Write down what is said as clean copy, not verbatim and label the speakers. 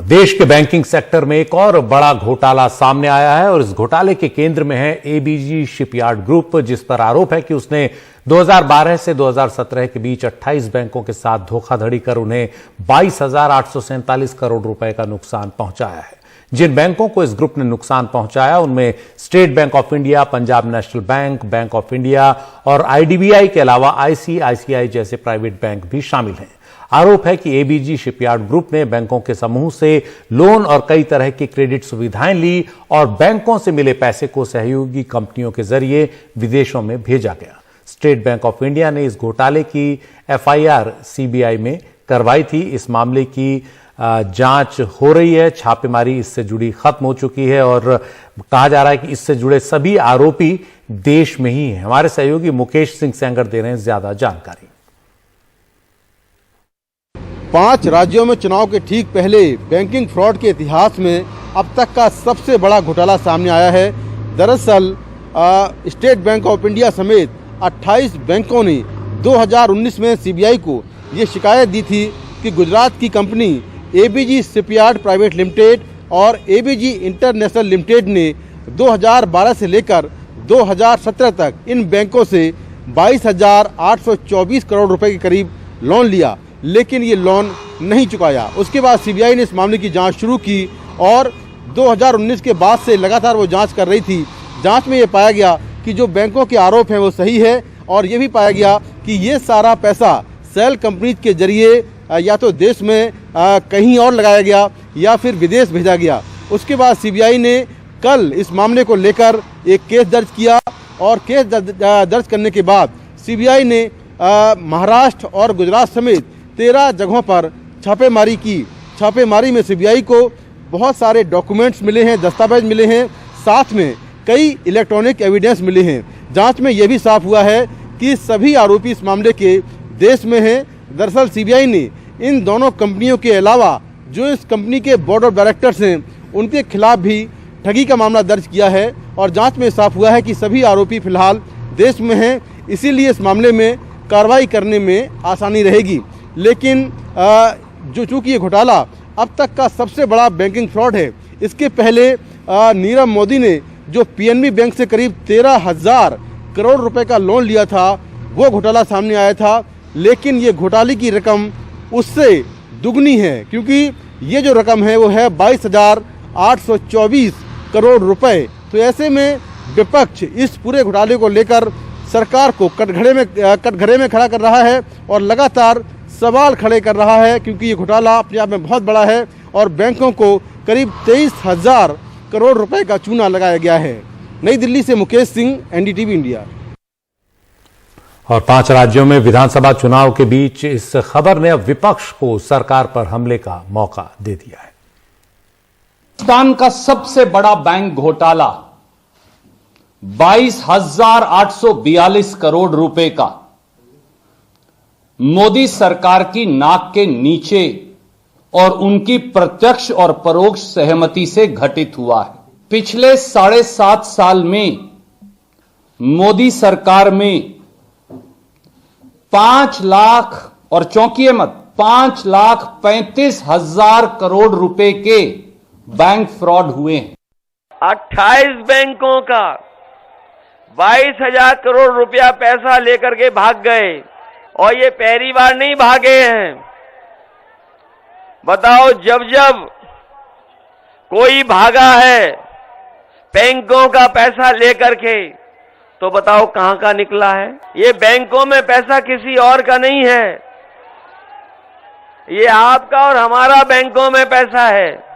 Speaker 1: देश के banking sector में एक और बड़ा घोटाला सामने आया है और इस घोटाले के केंद्र में है एबीजी शिपयार्ड ग्रुप, जिस पर आरोप है कि उसने 2012 से 2017 के बीच 28 बैंकों के साथ धोखाधड़ी कर उन्हें 22,847 करोड़ रुपए का नुकसान पहुंचाया है। जिन बैंकों को इस ग्रुप ने नुकसान पहुंचाया उनमें state bank of India, Punjab national bank, bank of India और आईडीबीआई के अलावा आईसीआईसीआई जैसे प्राइवेट बैंक भी शामिल हैं। आरोप है कि एबीजी शिपयार्ड ग्रुप ने बैंकों के समूह से लोन और कई तरह की क्रेडिट सुविधाएं ली और बैंकों से मिले पैसे को सहयोगी कंपनियों के जरिए विदेशों में भेजा गया। स्टेट बैंक ऑफ इंडिया ने इस घोटाले की एफआईआर सीबीआई में करवाई थी। इस मामले की जांच हो रही है, छापेमारी इससे जुड़ी खत्म हो चुकी है और कहा जा रहा है कि इससे जुड़े सभी आरोपी देश में ही हैं। हमारे सहयोगी मुकेश सिंह सेंगर दे रहे हैं ज्यादा जानकारी।
Speaker 2: 5 राज्यों में चुनाव के ठीक पहले बैंकिंग फ्रॉड के इतिहास में अब तक का सबसे बड़ा घोटाला सामने आया है। दरअसल स्टेट बैंक ऑफ इंडिया समेत 28 बैंकों ने 2019 में सीबीआई को ये शिकायत दी थी कि गुजरात की company ABG shipyard private limited और एबीजी इंटरनेशनल लिमिटेड ने 2012 से लेकर 2017 तक इन बैंकों से 22,824 करोड़ रुपए के करीब लोन लिया, लेकिन ये लोन नहीं चुकाया। उसके बाद सीबीआई ने इस मामले की जांच शुरू की और 2019 के बाद से लगातार वो जांच कर रही थी। जांच में ये पाया गया कि जो बैंकों के आरोप हैं वो सही है और ये भी पाया गया कि ये सारा पैसा सेल कंपनीज के जरिए या तो देश में कहीं और लगाया गया या फिर विदेश भेजा गया। उसके बाद सीबीआई ने कल इस मामले को लेकर एक केस दर्ज किया और केस दर्ज करने के बाद सीबीआई ने महाराष्ट्र और गुजरात समेत 13 जगहों पर छापेमारी की। छापेमारी में सीबीआई को बहुत सारे डॉक्यूमेंट्स मिले हैं, दस्तावेज मिले हैं, साथ में कई इलेक्ट्रॉनिक एविडेंस मिले हैं। जांच में यह भी साफ हुआ है कि सभी आरोपी इस मामले के देश में हैं। दरअसल सीबीआई ने इन दोनों कंपनियों के अलावा जो इस कंपनी के बोर्ड ऑफ डायरेक्टर्स हैं उनके खिलाफ भी ठगी का मामला दर्ज किया है और जांच में साफ हुआ है कि सभी आरोपी फिलहाल देश में हैं। इसीलिए इस मामले में कार्रवाई करने में आसानी रहेगी। लेकिन चूंकि ये घोटाला अब तक का सबसे बड़ा बैंकिंग फ्रॉड है, इसके पहले नीरव मोदी ने जो पीएनबी बैंक से करीब 13,000 करोड़ रुपए का लोन लिया था वो घोटाला सामने आया था, लेकिन ये घोटाले की रकम उससे दुगनी है, क्योंकि ये जो रकम है वो है 22,824 करोड़ रुपए। तो ऐसे में विपक्ष इस पूरे घोटाले को लेकर सरकार को कटघरे में खड़ा कर रहा है और लगातार सवाल खड़े कर रहा है, क्योंकि ये घोटाला अपने आप में बहुत बड़ा है और बैंकों को करीब 23,000 करोड़ रुपए का चूना लगाया गया है। नई दिल्ली से मुकेश सिंह, एनडीटीवी इंडिया।
Speaker 1: और 5 राज्यों में विधानसभा चुनाव के बीच इस खबर ने अब विपक्ष को सरकार पर हमले का मौका दे दिया है।
Speaker 3: पाकिस्तान का सबसे बड़ा बैंक घोटाला 22,842 करोड़ रुपए का मोदी सरकार की नाक के नीचे और उनकी प्रत्यक्ष और परोक्ष सहमति से घटित हुआ है। पिछले 7.5 साल में मोदी सरकार में 5 लाख और चौंकिए मत 5,35,000 करोड़ रुपए के बैंक फ्रॉड हुए हैं।
Speaker 4: 28 बैंकों का 22,000 करोड़ रुपया पैसा लेकर के भाग गए और ये पहली बार नहीं भागे हैं। बताओ, जब जब कोई भागा है बैंकों का पैसा लेकर के, तो बताओ कहां का निकला है। ये बैंकों में पैसा किसी और का नहीं है, ये आपका और हमारा बैंकों में पैसा है।